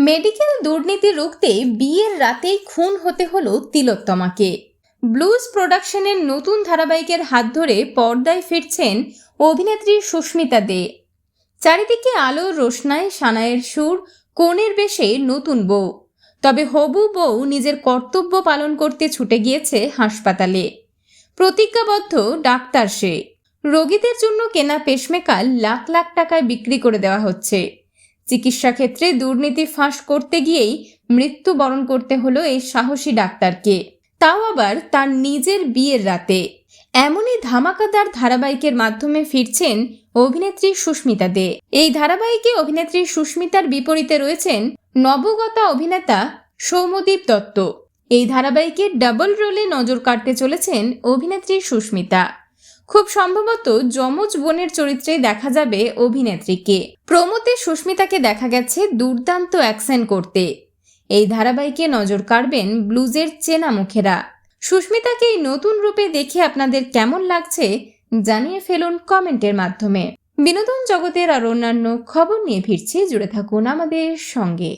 Medical দুর্নীতি রুখতে বিয়ের রাতেই খুন হতে হলো তিলোত্তমাকে। ব্লুজ প্রোডাকশনের নতুন ধারাবাহিকের হাত ধরে পর্দায় ফিরছেন অভিনেত্রী সুস্মিতা দে। চারিদিকে আলোর রোশনায়, সানায়ের সুর, কনের বেশে নতুন বউ। তবে হবু বউ নিজের কর্তব্য পালন করতে ছুটে গিয়েছে হাসপাতালে। প্রতিজ্ঞাবদ্ধ ডাক্তার সে। রোগীদের জন্য কেনা পেসমেকার লাখ লাখ টাকায় বিক্রি করে দেওয়া হচ্ছে। চিকিৎসা ক্ষেত্রে দুর্নীতি ফাঁস করতে গিয়েই মৃত্যুবরণ করতে হলো এই সাহসী ডাক্তারকে, তাও আবার তার নিজের বিয়ের রাতে। এমনই ধামাকাদার ধারাবাহিকের মাধ্যমে ফিরছেন অভিনেত্রী সুস্মিতা দে। এই ধারাবাহিকে অভিনেত্রী সুস্মিতার বিপরীতে রয়েছেন নবগতা অভিনেতা সৌম্যদীপ দত্ত। এই ধারাবাহিকে ডাবল রোলে নজর কাটতে চলেছেন অভিনেত্রী সুস্মিতা। খুব সম্ভবত যমজ বোনের চরিত্রে দেখা যাবে অভিনেত্রীকে। প্রোমোতে সুস্মিতাকে দেখা গেছে দুর্দান্ত অ্যাকশন করতে। এই ধারাবাহিকে নজর কাড়বেন ব্লুজের চেনা মুখেরা। সুস্মিতাকে এই নতুন রূপে দেখে আপনাদের কেমন লাগছে জানিয়ে ফেলুন কমেন্টের মাধ্যমে। বিনোদন জগতের আর অন্যান্য খবর নিয়ে ফিরছি, জুড়ে থাকুন আমাদের সঙ্গে।